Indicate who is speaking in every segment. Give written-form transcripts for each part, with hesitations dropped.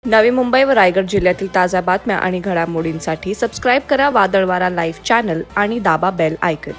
Speaker 1: नवी मुंबई व रायगड जिल्ह्यातील ताज्या बातम्या आणि घडामोडींसाठी सबस्क्राईब करा वादळवारा लाईव्ह चॅनल आणि दाबा बेल आयकॉन।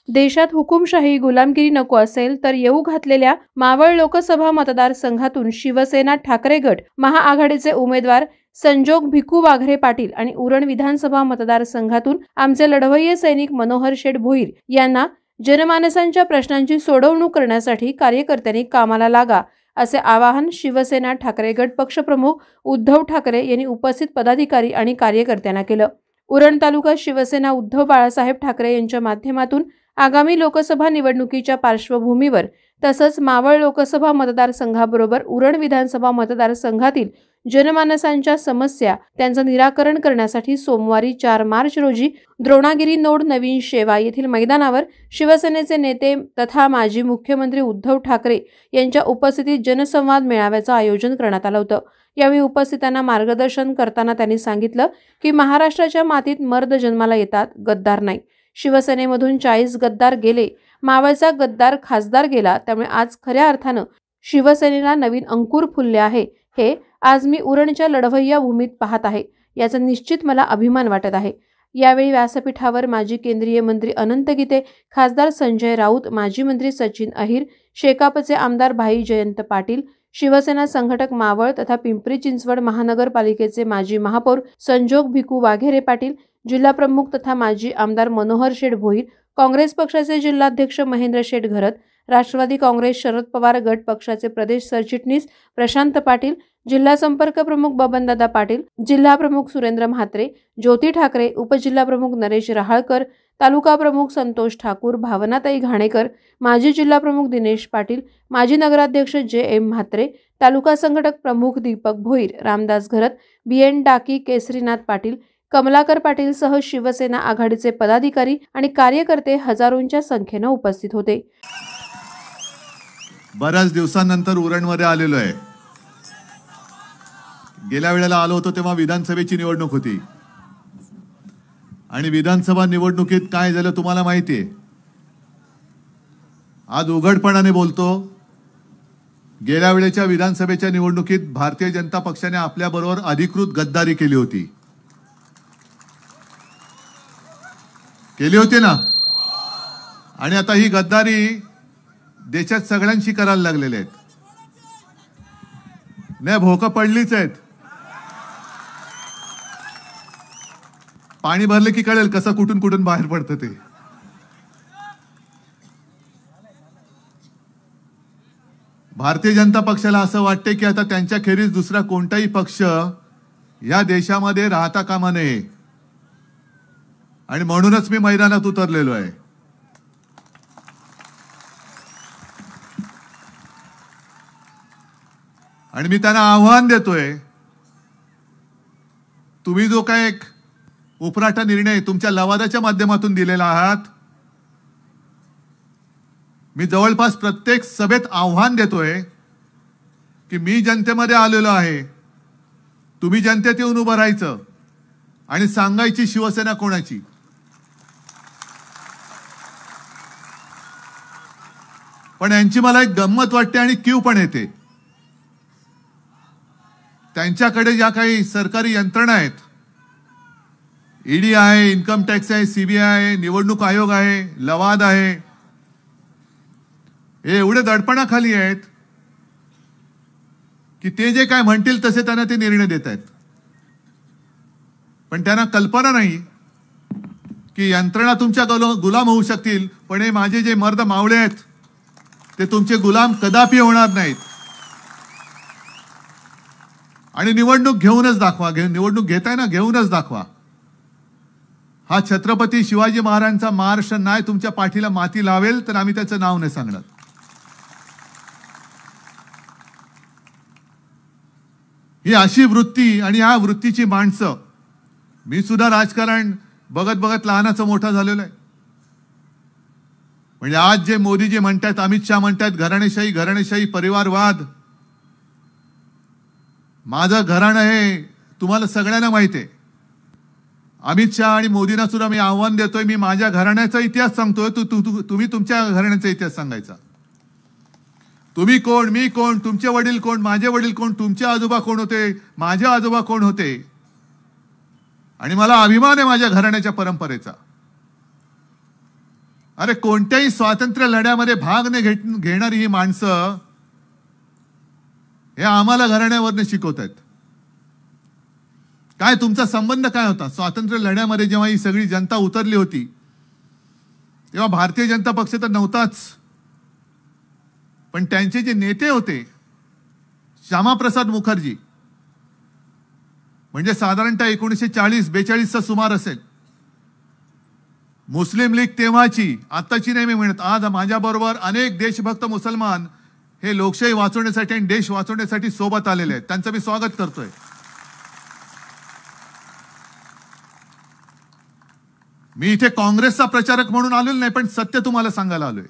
Speaker 2: देशात हुकुमशाही गुलामगिरी नको असेल तर येऊ घातलेल्या मावळ लोकसभा मतदारसंघातून शिवसेना ठाकरे गट महाआघाडीचे उमेदवार संजोग भिकू वाघरे पाटील आणि उरण विधानसभा मतदारसंघातून आमचे लढवय्ये सैनिक मनोहर शेठ भोईर यांना जनमानसांच्या प्रश्नांची सोडवणूक करण्यासाठी कार्यकर्त्यांनी कामाला लागा असे आवाहन शिवसेना ठाकरे गट पक्षप्रमुख उद्धव ठाकरे यांनी उपस्थित पदाधिकारी आणि कार्यकर्त्यांना केलं। उरण तालुका शिवसेना उद्धव बाळासाहेब ठाकरे यांच्या माध्यमातून आगामी लोकसभा निवडणुकीच्या पार्श्वभूमीवर तसंच मावळ लोकसभा मतदारसंघाबरोबर उरण विधानसभा मतदारसंघातील जनमानसांच्या समस्या त्यांचं निराकरण करण्यासाठी सोमवारी 4 मार्च रोजी द्रोणागिरी नोड नवीन शेवा येथील मैदानावर शिवसेनेचे नेते तथा माजी मुख्यमंत्री उद्धव ठाकरे यांच्या उपस्थितीत जनसंवाद मेळाव्याचं आयोजन करण्यात आलं होतं। यावेळी उपस्थितांना मार्गदर्शन करताना त्यांनी सांगितलं की महाराष्ट्राच्या मातीत मर्द जन्माला येतात, गद्दार नाही। शिवसेनेमधून 40 गद्दार गेले, मावळचा गद्दार खासदार गेला, त्यामुळे आज खऱ्या अर्थानं शिवसेनेला नवीन अंकुर फुलले आहे। हे आज मी उरणच्या लढवय्या भूमीत पाहत आहे, याचा निश्चित मला अभिमान वाटत आहे। यावेळी व्यासपीठावर माजी केंद्रीय मंत्री अनंत गीते, खासदार संजय राऊत, माजी मंत्री सचिन अहिर, शेकापचे आमदार भाई जयंत पाटील, शिवसेना संघटक मावळ तथा पिंपरी चिंचवड महानगरपालिकेचे माजी महापौर संजोग भिकू वाघेरे पाटील, जिल्हा प्रमुख तथा माजी आमदार मनोहर शेठ भोईर, काँग्रेस पक्षाचे जिल्हाध्यक्ष महेंद्र शेठ घरत, राष्ट्रवादी काँग्रेस शरद पवार गट पक्षाचे प्रदेश सरचिटणीस प्रशांत पाटील, जिल्हा संपर्क प्रमुख बबनदादा पाटील, जिल्हा प्रमुख सुरेंद्र म्हात्रे, ज्योती ठाकरे, उपजिल्हा प्रमुख नरेश रहाळकर, तालुका प्रमुख संतोष ठाकूर, भावनाताई घाणेकर, माजी जिल्हा प्रमुख दिनेश पाटील, माजी नगराध्यक्ष जे.एम. म्हात्रे, तालुका संघटक प्रमुख दीपक भोईर, रामदास घरत, बीएन डाकी, केसरीनाथ पाटील, कमलाकर पाटील सह शिवसेना आघाडीचे पदाधिकारी आणि कार्यकर्ते हजारोंच्या संख्येने उपस्थित होते।
Speaker 3: बऱ्याच दिवसांनंतर उरणमध्ये आलेलो आहे। गेल्या वेळेला आलो होतो तेव्हा विधानसभेची निवडणूक होती आणि विधानसभा निवडणुकीत काय झालं तुम्हाला माहिती आहे। आज उघडपणाने बोलतो, गेल्या वेळेच्या विधानसभेच्या निवडणुकीत भारतीय जनता पक्षाने आपल्या बरोबर अधिकृत गद्दारी केली होती ना, आणि आता ही गद्दारी देशात सगळ्यांशी करायला लागलेले आहेत। नाही, भोकं पडलीच आहेत। पाणी भरले की कळेल कसं कुठून कुठून बाहेर पडतं ते। भारतीय जनता पक्षाला असं वाटते की आता त्यांच्या खेरीज दुसरा कोणताही पक्ष या देशामध्ये राहता कामा नये, आणि म्हणूनच मी मैदानात उतरलेलो आहे। आणि मी त्यांना आव्हान देतोय, तुम्ही जो काय एक उपराटा निर्णय तुमच्या लवादाच्या माध्यमातून दिलेला आहात, मी जवळपास प्रत्येक सभेत आव्हान देतोय की मी जनतेमध्ये आलेलो आहे, तुम्ही जनतेत येऊन उभं राहायचं आणि सांगायची शिवसेना कोणाची। पण यांची मला एक गंमत वाटते आणि कीव पण येते। त्यांच्याकडे ज्या काही सरकारी यंत्रणा आहेत, ईडी आहे, इन्कम टॅक्स आहे, सीबीआय आहे, निवडणूक आयोग आहे, लवाद आहे, हे एवढे दडपणाखाली आहेत की ते जे काय म्हणतील तसे त्यांना ते निर्णय देत आहेत। पण त्यांना कल्पना नाही की यंत्रणा तुमच्या गुलाम होऊ शकतील, पण हे माझे जे मर्द मावळे आहेत ते तुमचे गुलाम कदापि होणार नाहीत। आणि निवडणूक घेऊनच दाखवा, निवडणूक घेताय ना, घेऊनच दाखवा। हा छत्रपती शिवाजी महाराजांचा महाराष्ट्र नाही तुमच्या पाठीला माती लावेल तर आम्ही त्याचं नाव नाही सांगणार। ही अशी वृत्ती आणि ह्या वृत्तीची माणसं, मी सुद्धा राजकारण बघत बघत लहानाचं मोठा झालेलो आहे। म्हणजे आज जे मोदीजी म्हणतात, अमित शहा म्हणतात घराणेशाही घराणेशाही परिवारवाद, माझं घराणं हे तुम्हाला सगळ्यांना माहिती आहे। अमित शहा आणि मोदींना सुद्धा मी आव्हान देतोय, मी माझ्या घराण्याचा इतिहास सांगतोय, तुम्ही तुमच्या घराण्याचा इतिहास सांगायचा। तुम्ही कोण, मी कोण, तुमचे वडील कोण, माझे वडील कोण, तुमचे आजोबा कोण होते, माझे आजोबा कोण होते, आणि मला अभिमान आहे माझ्या घराण्याच्या परंपरेचा. अरे कोणत्याही स्वातंत्र्य लढ्यामध्ये भाग न घेणारी ही माणसं हे आम्हाला घराण्यावरनं शिकवत आहेत. काय तुमचा संबंध काय होता स्वातंत्र्य लढ्यामध्ये? जेव्हा ही सगळी जनता उतरली होती तेव्हा भारतीय जनता पक्ष तर नव्हताच, पण त्यांचे जे नेते होते श्यामाप्रसाद मुखर्जी, म्हणजे साधारणतः 1940-42चा सुमार असेल. मुस्लिम लीग तेव्हाची, आत्ताची नाही मी म्हणत, आज माझ्याबरोबर अनेक देशभक्त मुसलमान हे लोकशाही वाचवण्यासाठी आणि देश वाचवण्यासाठी सोबत आलेले आहेत. त्यांचं मी स्वागत करतोय. मी इथे काँग्रेसचा प्रचारक म्हणून आलेलो नाही, पण सत्य तुम्हाला सांगायला आलोय.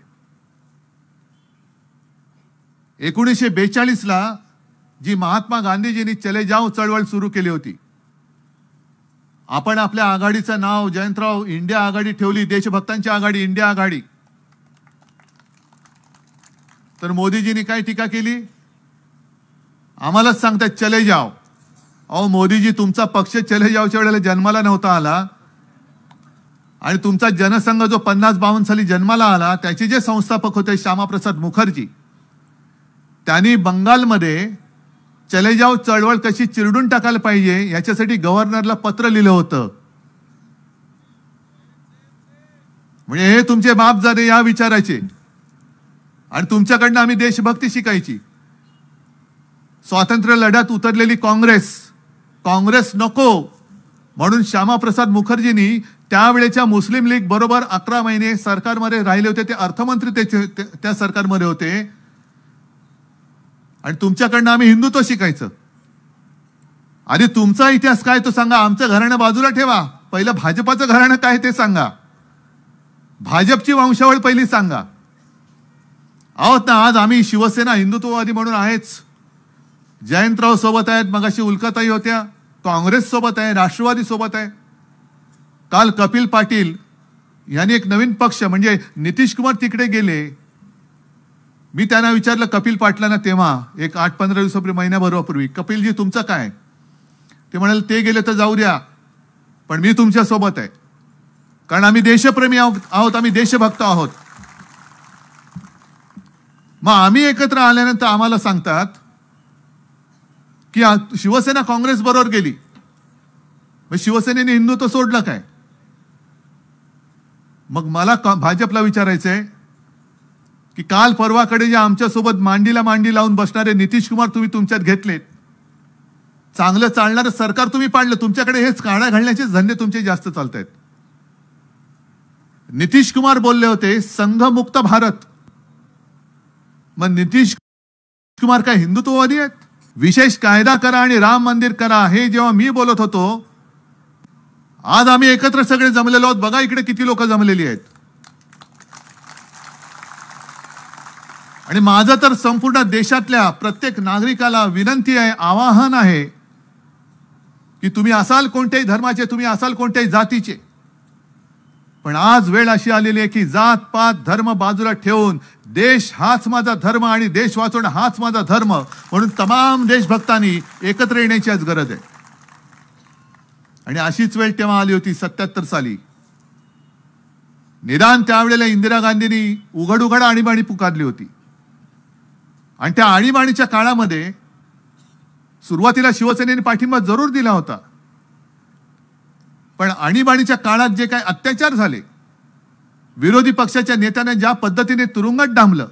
Speaker 3: 1942ला जी महात्मा गांधीजींनी चले जाओ चळवळ सुरू केली होती, आपण आपल्या आघाडीचं नाव जयंतराव इंडिया आघाडी ठेवली, देशभक्तांची आघाडी, इंडिया आघाडी. तर मोदीजींनी काय टीका केली? आम्हालाच सांगतात चले जाओ. अहो मोदीजी, तुमचा पक्ष चले जाओच्या वेळेला जन्माला नव्हता आला, आणि तुमचा जनसंघ जो 50-52 साली जन्माला आला त्याचे जे संस्थापक होते श्यामाप्रसाद मुखर्जी, त्यांनी बंगालमध्ये चले जाओ चळवळ कशी चिरडून टाकायला पाहिजे याच्यासाठी गव्हर्नरला पत्र लिहिलं होतं. म्हणजे हे तुमचे बापजादे या विचाराचे, आणि तुमच्याकडनं आम्ही देशभक्ती शिकायची. स्वातंत्र्य लढ्यात उतरलेली काँग्रेस नको म्हणून श्यामाप्रसाद मुखर्जींनी त्यावेळेच्या मुस्लिम लीग बरोबर 11 महिने सरकारमध्ये राहिले होते. ते अर्थमंत्री त्या सरकारमध्ये होते, आणि तुमच्याकडनं आम्ही हिंदुत्व शिकायचं. आधी तुमचा इतिहास काय तो सांगा, आमचं घराणं बाजूला ठेवा. पहिलं भाजपाचं घराणं काय ते सांगा, भाजपची वंशावळ पहिली सांगा. आहोत ना आज आम्ही शिवसेना हिंदुत्ववादी म्हणून आहेच. जयंतराव सोबत आहेत, मगाशी उल्काताई होत्या, काँग्रेस सोबत आहे, राष्ट्रवादी सोबत आहे. काल कपिल पाटील यांनी एक नवीन पक्ष, म्हणजे नितीश कुमार तिकडे गेले. मी त्यांना विचारलं कपिल पाटलांना तेव्हा एक 8-15 दिवसापूर्वी, महिन्याभरापूर्वी, कपिलजी तुमचं काय? ते म्हणाले ते गेले तर जाऊ द्या, पण मी तुमच्या सोबत आहे, कारण आम्ही देशप्रेमी आहोत, आम्ही देशभक्त आहोत. मग आम्ही एकत्र आल्यानंतर आम्हाला सांगतात की शिवसेना काँग्रेस बरोबर गेली, मग शिवसेनेने हिंदुत्व सोडलं काय? मग मला भाजपला विचारायचंय की काल परवाकडे जे आमच्यासोबत मांडीला मांडी लावून बसणारे नितीश कुमार तुम्ही तुमच्यात घेतलेत, चांगलं चालणारं सरकार तुम्ही पाडलं, तुमच्याकडे हेच काळा घालण्याचे धंदे तुमचे जास्त चालत आहेत. नितीश कुमार बोलले होते संघमुक्त भारत, मग नितीश कुमार काय हिंदुत्ववादी आहेत? विशेष कायदा करा आणि राम मंदिर करा हे जेव्हा मी बोलत होतो, आज आम्ही एकत्र सगळे जमलेलो आहोत. बघा इकडे किती लोक जमलेली आहेत. आणि माझं तर संपूर्ण देशातल्या प्रत्येक नागरिकाला विनंती आहे, आवाहन आहे की तुम्ही असाल कोणत्याही धर्माचे, तुम्ही असाल कोणत्याही जातीचे, पण आज वेळ अशी आलेली आहे की जात पात धर्म बाजूला ठेवून देश हाच माझा धर्म आणि देश वाचवणं हाच माझा धर्म म्हणून तमाम देशभक्तांनी एकत्र येण्याची आज गरज आहे. आणि अशीच वेळ तेव्हा आली होती 77 साली. निदान त्यावेळेला इंदिरा गांधींनी उघड आणीबाणी पुकारली होती, आणि त्या आणीबाणीच्या काळामध्ये सुरुवातीला शिवसेनेने पाठिंबा जरूर दिला होता, पण आणीबाणीच्या काळात जे काही अत्याचार झाले, विरोधी पक्षाच्या नेत्यांना ज्या पद्धतीने तुरुंगात डांबलं,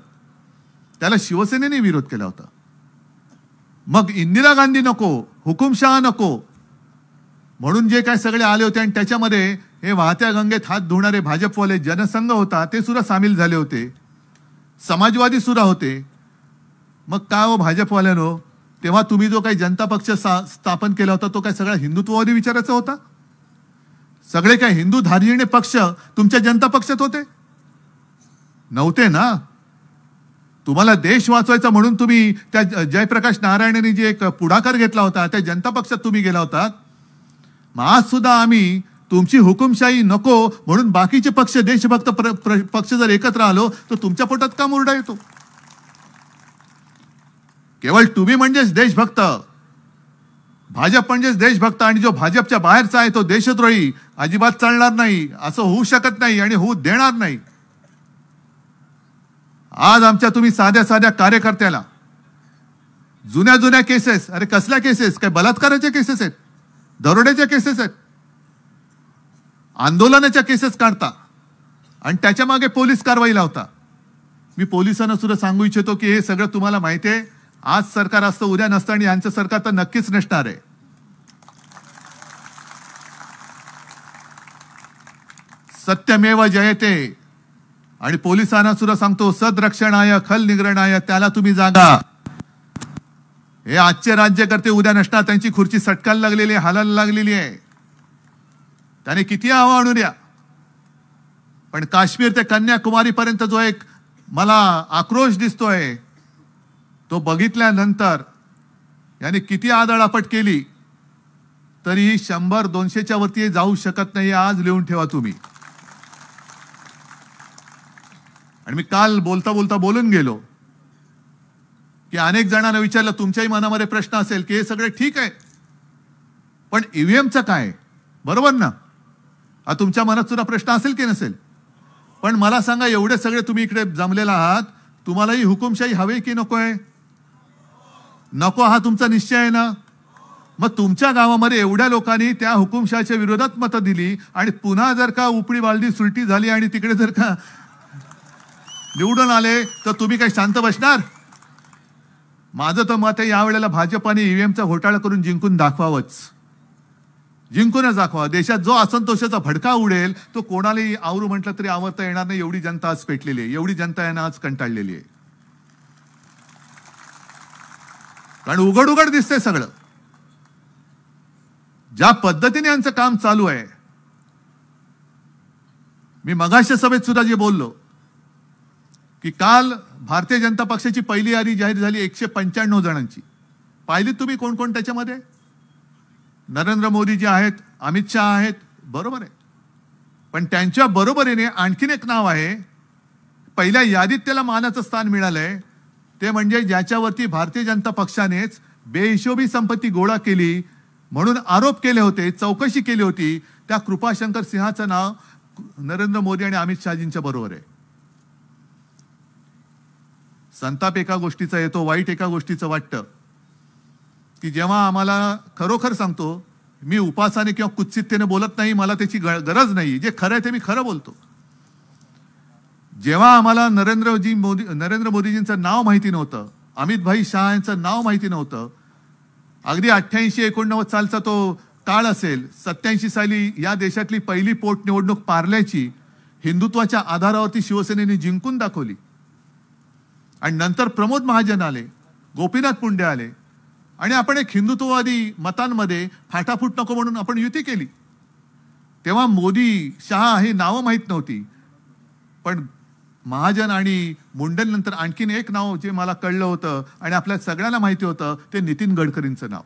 Speaker 3: त्याला शिवसेनेने विरोध केला होता. मग इंदिरा गांधी नको, हुकुमशहा नको म्हणून जे काय सगळे आले होते, आणि त्याच्यामध्ये हे वाहत्या गंगेत हात धुणारे भाजपवाले जनसंघ होता ते सुद्धा सामील झाले होते, समाजवादी सुद्धा होते. मग काय हो भाजपवाल्यानो, तेव्हा तुम्ही जो काही जनता पक्ष स्थापन केला होता तो काय सगळा हिंदुत्ववादी विचाराचा होता? सगळे काय हिंदू धार्जिणे पक्ष तुमच्या जनता पक्षात होते? नव्हते ना. तुम्हाला देश वाचवायचा म्हणून तुम्ही त्या जयप्रकाश नारायणने जे एक पुढाकार घेतला होता त्या जनता पक्षात तुम्ही गेला होता. मग आज सुद्धा आम्ही तुमची हुकुमशाही नको म्हणून बाकीचे पक्ष देशभक्त पक्ष जर एकत्र आलो तर तुमच्या पोटात का मुरडा येतो? केवळ तुम्ही म्हणजेच देशभक्त, भाजप म्हणजेच देशभक्त, आणि जो भाजपच्या बाहेरचा आहे तो देशद्रोही अजिबात चालणार नाही. असं होऊ शकत नाही आणि होऊ देणार नाही. आज आमच्या तुम्ही साध्या साध्या कार्यकर्त्याला जुन्या केसेस, अरे कसल्या केसेस, काय बलात्काराच्या केसेस आहेत, दरोड्याच्या केसेस आहेत, आंदोलनाच्या केसेस काढता आणि त्याच्या मागे पोलीस कारवाई लावता. मी पोलिसांना सुद्धा सांगू इच्छितो की हे सगळं तुम्हाला माहिती आहे. आज सरकार असतं, उद्या नसतं, आणि यांचं सरकार तर नक्कीच नसणार आहे. सत्यमेव जयते. आणि पोलिसांना सुद्धा सांगतो, सदरक्षणाय खल निग्रणाय, त्याला तुम्ही जागा. हे आजचे राज्यकर्ते उद्या नसणार, त्यांची खुर्ची सटकायला लागलेली आहे, हालायला लागलेली आहे. त्याने किती हवा आणून द्या, पण काश्मीर ते कन्याकुमारी पर्यंत जो एक मला आक्रोश दिसतोय, तो बघितल्यानंतर याने किती आदळापट केली तरी 100-200च्या वरती जाऊ शकत नाही. आज लिहून ठेवा तुम्ही. आणि मी काल बोलता बोलता बोलून गेलो की अनेक जणांना विचारलं, तुमच्याही मनामध्ये प्रश्न असेल की हे सगळे ठीक आहे, पण ईव्हीएमचं काय, बरोबर ना? तुमच्या मनात सुद्धा प्रश्न असेल की नसेल? पण मला सांगा, एवढे सगळे तुम्ही इकडे जमलेला आहात, तुम्हाला ही हुकुमशाही हवी की नकोय? नको हा तुमचा निश्चय आहे ना? मग तुमच्या गावामध्ये एवढ्या लोकांनी त्या हुकुमशाहीच्या विरोधात मतं दिली आणि पुन्हा जर का उपडी बालदी सुलटी झाली आणि तिकडे जर का निवडून आले तर तुम्ही काही शांत बसणार? माझं तर मत आहे, यावेळेला भाजपाने ईव्हीएमचा घोटाळा करून जिंकून दाखवावंच. जिंकूनच दाखवा. देशात जो असंतोषाचा भडका उडेल तो कोणालाही आवरू म्हटलं तरी आवरता येणार नाही. एवढी जनता आज पेटलेली आहे, एवढी जनता यांना आज कंटाळलेली आहे. कारण उघड उघड दिसतंय सगळं. ज्या पद्धतीने यांचं काम चालू आहे, मी मगाशी सभेत सुद्धा जे बोललो की काल भारतीय जनता पक्षाची पहिली यादी जाहीर झाली 195 जणांची. पाहिली तुम्ही कोण कोण त्याच्यामध्ये? नरेंद्र मोदी जे आहेत, अमित शहा आहेत, बरोबर आहे. पण त्यांच्या बरोबरीने आणखीन एक नाव आहे, पहिल्या यादीत त्याला मानाचं स्थान मिळालंय, ते म्हणजे ज्याच्यावरती भारतीय जनता पक्षानेच बेहिशोबी संपत्ती गोळा केली म्हणून आरोप केले होते, चौकशी केली होती, त्या कृपाशंकर सिंहाचं नाव नरेंद्र मोदी आणि अमित शहाजींच्या बरोबर आहे. संताप एका गोष्टीचा येतो, वाईट एका गोष्टीचं वाटतं की जेव्हा आम्हाला, खरोखर सांगतो, मी उपासाने किंवा कुत्सिततेने बोलत नाही, मला त्याची गरज नाही, जे खरं आहे ते मी खरं बोलतो. जेव्हा आम्हाला नरेंद्र मोदीजींचं नाव माहिती नव्हतं, अमित भाई शहा यांचं नाव माहिती नव्हतं, अगदी 88-89 सालचा तो काळ असेल, 87 साली या देशातली पहिली पोटनिवडणूक पार्ल्याची हिंदुत्वाच्या आधारावरती शिवसेनेने जिंकून दाखवली. आणि नंतर प्रमोद महाजन आले, गोपीनाथ मुंडे आले, आणि आपण एक हिंदुत्ववादी मतांमध्ये फाटाफूट नको म्हणून आपण युती केली. तेव्हा मोदी शहा ही नावं माहीत नव्हती, पण महाजन आणि मुंडेंनंतर आणखीन एक नाव जे मला कळलं होतं आणि आपल्या सगळ्यांना माहिती होतं, ते नितीन गडकरींचं नाव.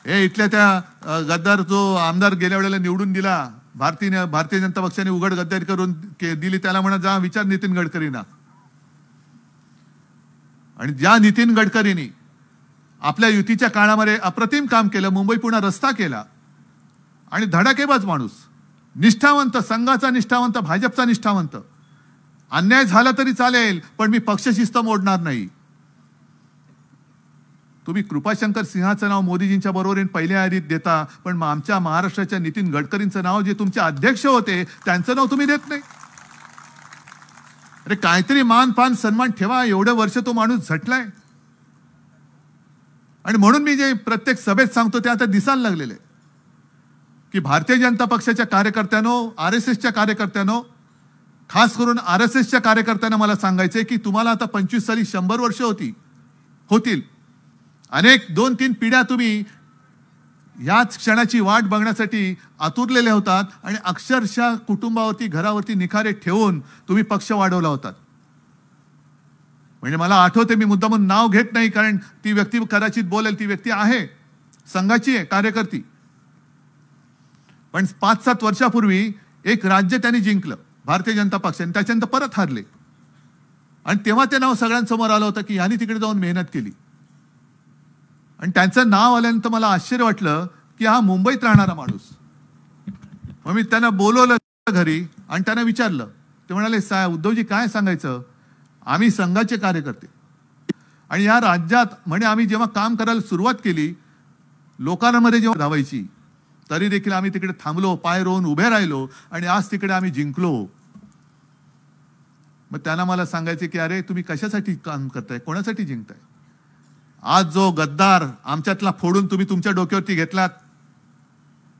Speaker 3: हे इथल्या त्या गद्दार जो आमदार गेल्या वेळेला निवडून दिला, भारतीय जनता पक्षाने उघड गद्दारी करून दिली, त्याला म्हणा जा विचार नितीन गडकरींना. आणि ज्या नितीन गडकरींनी आपल्या युतीच्या काळामध्ये अप्रतिम काम केलं, मुंबई पुणे रस्ता केला, आणि धडाकेबाज माणूस, निष्ठावंत, संघाचा निष्ठावंत, भाजपचा निष्ठावंत. अन्याय झाला तरी चालेल, पण मी पक्षशिस्त मोडणार नाही. तुम्ही कृपाशंकर सिंहाचं नाव मोदीजींच्या बरोबर पहिल्या यादीत देता, पण आमच्या महाराष्ट्राच्या नितीन गडकरींचं नाव, जे तुमचे अध्यक्ष होते, त्यांचं नाव तुम्ही देत नाही. अरे काहीतरी मान पान सन्मान ठेवा. एवढं वर्ष तो माणूस झटलाय. आणि म्हणून मी जे प्रत्येक सभेत सांगतो ते आता दिसायला लागलेले की भारतीय जनता पक्षाच्या कार्यकर्त्यांनो, RSSच्या कार्यकर्त्यांनो, खास करून RSSच्या कार्यकर्त्यांना मला सांगायचंय की तुम्हाला आता 25 साली 100 वर्ष होतील. अनेक 2-3 पिढ्या तुम्ही याच क्षणाची वाट बघण्यासाठी आतुरलेले होतात आणि अक्षरशः कुटुंबावरती, घरावरती निखारे ठेवून तुम्ही पक्ष वाढवला होता. म्हणजे मला आठवते, मी मुद्दामून नाव घेत नाही कारण ती व्यक्ती कदाचित बोलेल, ती व्यक्ती आहे, संघाची आहे, कार्यकर्ती. पण 5-7 वर्षापूर्वी एक राज्य त्यांनी जिंकलं भारतीय जनता पक्षाने, त्याच्यानंतर परत हारले. आणि तेव्हा ते नाव सगळ्यांसमोर आलं होतं की यांनी तिकडे जाऊन मेहनत केली. आणि त्यांचं नाव आल्यानंतर मला आश्चर्य वाटलं की हा मुंबईत राहणारा माणूस. मग मी त्यांना बोलवलं घरी आणि त्यांना विचारलं. ते म्हणाले, उद्धवजी काय सांगायचं, आम्ही संघाचे कार्यकर्ते आणि या राज्यात म्हणे आम्ही जेव्हा काम करायला सुरुवात केली, लोकांमध्ये जेव्हा धावायची, तरी देखील आम्ही तिकडे थांबलो, पाय रोवून उभे राहिलो आणि आज तिकडे आम्ही जिंकलो. मग त्यांना मला सांगायचे की अरे तुम्ही कशासाठी काम करताय, कोणासाठी जिंकताय. आज जो गद्दार आमच्यातला फोडून तुम्ही तुमच्या डोक्यावरती घेतलात,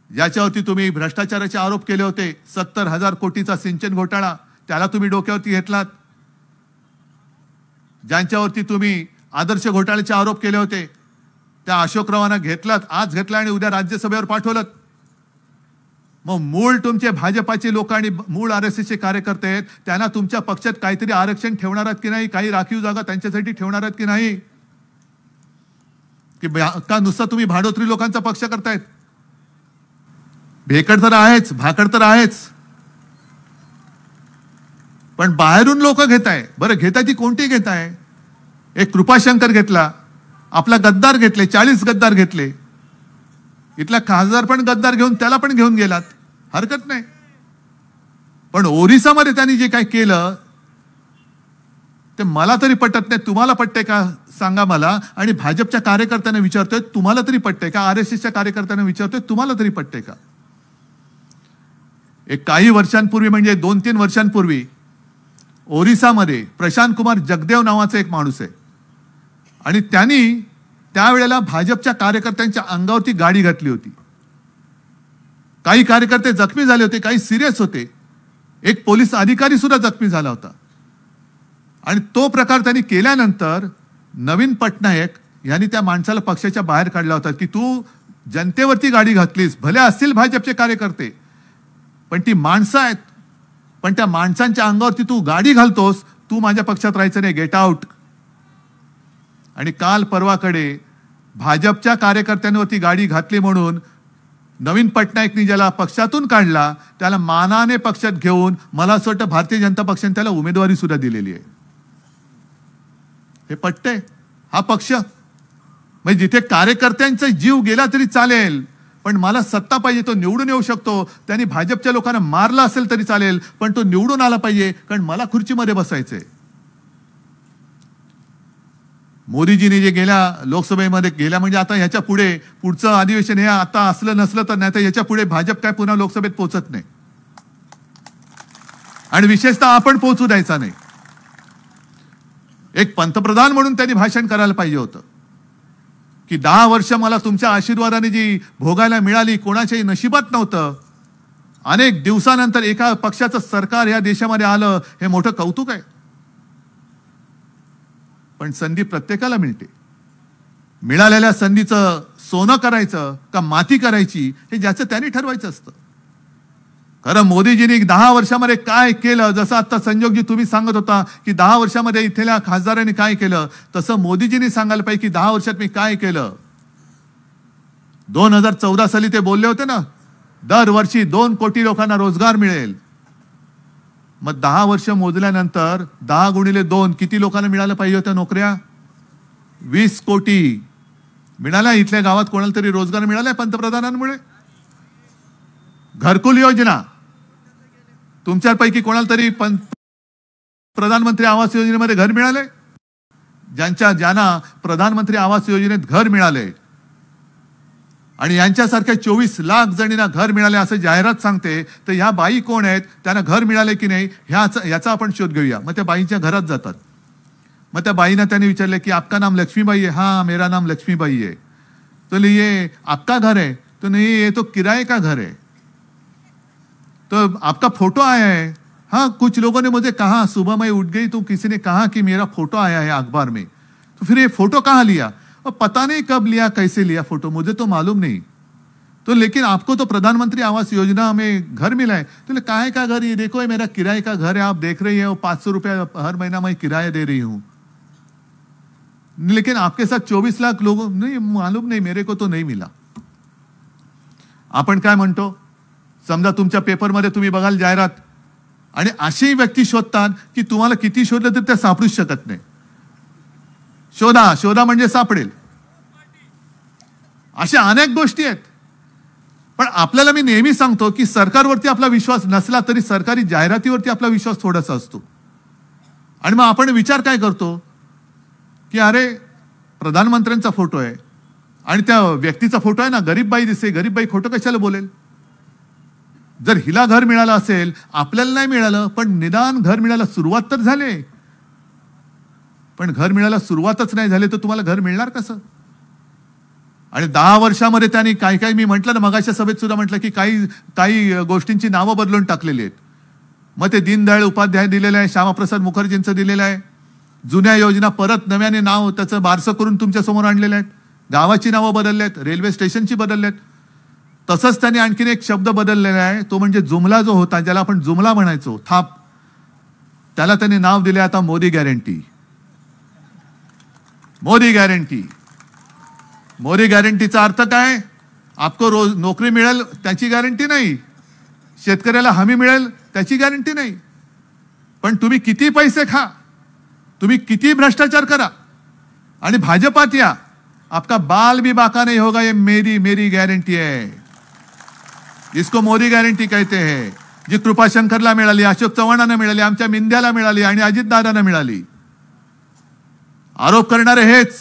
Speaker 3: ज्याच्यावरती तुम्ही भ्रष्टाचाराचे आरोप केले होते, 70,000 कोटीचा सिंचन घोटाळा, त्याला तुम्ही डोक्यावरती घेतलात. ज्यांच्यावरती तुम्ही आदर्श घोटाळ्याचे आरोप केले होते, त्या अशोकरावांना घेतलात, आज घेतला आणि उद्या राज्यसभेवर पाठवलं. मग मूळ तुमचे भाजपाचे लोक आणि मूळ RSSचे कार्यकर्ते आहेत, त्यांना तुमच्या पक्षात काहीतरी आरक्षण ठेवणार आहेत की नाही, काही राखीव जागा त्यांच्यासाठी ठेवणार आहेत की नाही, की का नुसता तुम्ही भाडोत्री लोकांचा पक्ष करतायत. भेकड तर आहेच, भाकड तर आहेच, पण बाहेरून लोक घेताय. बरं घेताय ती कोणती घेताय. एक कृपाशंकर घेतला, आपला गद्दार घेतले, 40 गद्दार घेतले, इथला खासदार पण गद्दार घेऊन त्याला पण घेऊन गेलात, हरकत नाही. पण ओरिसामध्ये त्यांनी जे काय केलं ते मला तरी पटत नाही. तुम्हाला पटतंय का सांगा मला. आणि भाजपच्या कार्यकर्त्यांना विचारतोय, तुम्हाला तरी पटतंय का. RSSच्या कार्यकर्त्यांना विचारतोय, तुम्हाला तरी पटतंय का. एक काही वर्षांपूर्वी म्हणजे 2-3 वर्षांपूर्वी ओरिसामध्ये प्रशांत कुमार जगदेव नावाचा एक माणूस आहे आणि त्यांनी त्यावेळेला भाजपच्या कार्यकर्त्यांच्या अंगावरती गाडी घातली होती. काही कार्यकर्ते जखमी झाले होते, काही सिरियस होते, एक पोलीस अधिकारी सुद्धा जखमी झाला होता. आणि तो प्रकार त्यांनी केल्यानंतर नवीन पटनायक यांनी त्या माणसाला पक्षाच्या बाहेर काढला होता की तू जनतेवरती गाडी घातलीस, भले असतील भाजपचे कार्यकर्ते पण ती माणसं आहेत, पण त्या माणसांच्या अंगावरती तू गाडी घालतोस, तू माझ्या पक्षात राहायचं नाही, गेट आउट. आणि काल परवाकडे भाजपच्या कार्यकर्त्यांवरती गाडी घातली म्हणून नवीन पटनायकनी ज्याला पक्षातून काढला त्याला मानाने पक्षात घेऊन मला असं वाटतं भारतीय जनता पक्षाने त्याला उमेदवारी सुद्धा दिलेली आहे. हे पटतंय. हा पक्ष म्हणजे जिथे कार्यकर्त्यांचा जीव गेला तरी चालेल, पण मला सत्ता पाहिजे, तो निवडून येऊ शकतो. त्यांनी भाजपच्या लोकांना मारला असेल तरी चालेल, पण तो निवडून आला पाहिजे, कारण मला खुर्चीमध्ये बसायचंय. मोदीजींनी जे गेल्या लोकसभेमध्ये गेल्या म्हणजे आता ह्याच्या पुढे पुढचं अधिवेशन हे आता असलं नसलं तर नाही तर याच्या पुढे भाजप काय पुन्हा लोकसभेत पोहोचत नाही. आणि विशेषतः आपण पोहोचू द्यायचा नाही. एक पंतप्रधान म्हणून त्यांनी भाषण करायला पाहिजे होतं की 10 वर्ष मला तुमच्या आशीर्वादाने जी भोगायला मिळाली कोणाच्याही नशिबात नव्हतं. अनेक दिवसानंतर एका पक्षाचं सरकार या देशामध्ये आलं, हे मोठं कौतुक आहे. पण संधी प्रत्येकाला मिळते. मिळालेल्या संधीचं सोनं करायचं का माती करायची हे ज्याचं त्यांनी ठरवायचं असतं. खरं मोदीजींनी 10 वर्षामध्ये काय केलं, जसं आता संजोगजी तुम्ही सांगत होता की 10 वर्षामध्ये इथल्या खासदारांनी काय केलं, तसं मोदीजींनी सांगायला पाहिजे की 10 वर्षात मी काय केलं. 2014 साली ते बोलले होते ना, दरवर्षी 2 कोटी लोकांना रोजगार मिळेल. मग 10 वर्ष मोजल्यानंतर 10 गुणिले 2 किती लोकांना मिळालं पाहिजे होत्या नोकऱ्या. 20 कोटी मिळाल्या. इथल्या गावात कोणाला तरी रोजगार मिळालाय पंतप्रधानांमुळे. घरकुल योजना तुमच्यापैकी कोणाला तरी प्रधानमंत्री आवास योजनेमध्ये घर मिळाले. ज्यांना प्रधानमंत्री आवास योजनेत घर मिळाले आणि यांच्यासारख्या 24 लाख जणींना घर मिळाले असं जाहिरात सांगते, तर ह्या बाई कोण आहेत, त्यांना घर मिळाले की नाही याचा आपण शोध घेऊया. मग त्या बाईंच्या घरात जातात. मग त्या बाईंना त्यांनी विचारले की आपका नाम लक्ष्मीबाई है. हाँ मेरा नाम लक्ष्मीबाई है. तो ये आपका घर है. तो नहीं ये तो किराए का घर है. तो आपका फोटो आया है. हाँ कुछ लोगों ने मुझे कहा, सुबह मैं उठ गई तो किसी ने कहा कि मेरा फोटो आया है अखबार में. तो फिर ये फोटो कहाँ लिया. पता नहीं कब लिया, कैसे लिया फोटो, मुझे तो मालूम नहीं. तो लेकिन आपको तो प्रधानमंत्री आवास योजना में घर मिला है. तो काहे का घर, ये देखो ये मेरा किराए का घर है, आप देख रही है, 500 रुपया हर महीना मैं किराया दे रही हूं. लेकिन आपके साथ 24 लाख लोगों, नहीं मालूम नहीं, मेरे को तो नहीं मिला. आपण काय म्हणतो, समजा तुमच्या पेपरमध्ये तुम्ही बघाल जाहिरात, आणि अशी व्यक्ती शोधतात की तुम्हाला किती शोधलं तर त्या सापडूच शकत नाही. शोधा शोधा म्हणजे सापडेल. अशा अनेक गोष्टी आहेत. पण आपल्याला मी नेहमी सांगतो की सरकारवरती आपला विश्वास नसला तरी सरकारी जाहिरातीवरती आपला विश्वास थोडासा असतो. आणि मग आपण विचार काय करतो की अरे प्रधानमंत्र्यांचा फोटो आहे आणि त्या व्यक्तीचा फोटो आहे ना, गरीब बाई दिसते, गरीब बाई खोटं कशाला बोलेल. जर हिला घर मिळालं असेल, आपल्याला नाही मिळालं, पण निदान घर मिळायला सुरुवात तर झाली. पण घर मिळायला सुरुवातच नाही झाली तर तुम्हाला घर मिळणार कसं. आणि 10 वर्षामध्ये त्यांनी काही काही, मी म्हटलं ना मगाच्या सभेत सुद्धा म्हटलं की काही गोष्टींची नावं बदलून टाकलेली आहेत. मग ते दीनदयाळ उपाध्याय दिलेलं आहे, श्यामाप्रसाद मुखर्जींचं दिलेलं आहे, जुन्या योजना परत नव्याने नाव त्याचं बारसं करून तुमच्या समोर आणलेलं आहेत. गावाची नावं बदललेत, रेल्वे स्टेशनची बदललेत. तसंच त्यांनी आणखीन एक शब्द बदललेला आहे, तो म्हणजे जुमला जो होता, ज्याला आपण जुमला म्हणायचो, थाप, त्याला त्यांनी नाव दिले आता मोदी गॅरंटी. मोदी गॅरंटी. मोदी गॅरंटीचा अर्थ काय? आपको रोज नोकरी मिळेल त्याची गॅरंटी नाही, शेतकऱ्याला हमी मिळेल त्याची गॅरंटी नाही, पण तुम्ही किती पैसे खा, तुम्ही किती भ्रष्टाचार करा आणि भाजपात या, आपका बाल भी बाका नहीं होगा. ये मेरी मेरी गारंटी है. इसको मोदी गॅरंटी कहते हैं. जी कृपाशंकरला मिळाली, अशोक चव्हाणांना मिळाली, आमच्या मिंद्याला मिळाली आणि अजितदादांना मिळाली. आरोप करणारे हेच,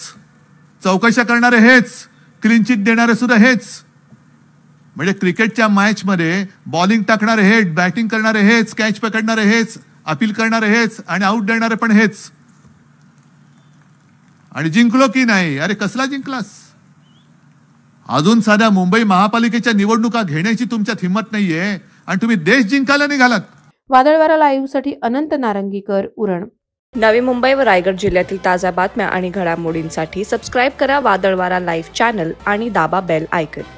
Speaker 3: चौकशा करणारे हेच, क्लीन चिट देणारे सुद्धा हेच. म्हणजे क्रिकेटच्या मॅच मध्ये बॉलिंग टाकणारे हेच, बॅटिंग करणारे हेच, कॅच पकडणारे हेच, अपील करणारे हेच आणि आउट देणारे पण हेच. आणि जिंकलो की नाही? अरे कसला जिंकलास? अजून साध्या मुंबई महापालिकेच्या निवडणुका घेण्याची तुमच्यात हिंमत नाहीये आणि तुम्ही देश जिंकायला निघालात.
Speaker 2: वादळवारा लाईव्ह साठी अनंत नारंगीकर, उरण.
Speaker 1: नवी मुंबई व रायगड जिल्ह्यातील ताज्या बातम्या आणि घडामोडींसाठी सबस्क्राईब करा वादळवारा लाईव्ह चॅनल आणि दाबा बेल आयकॉन.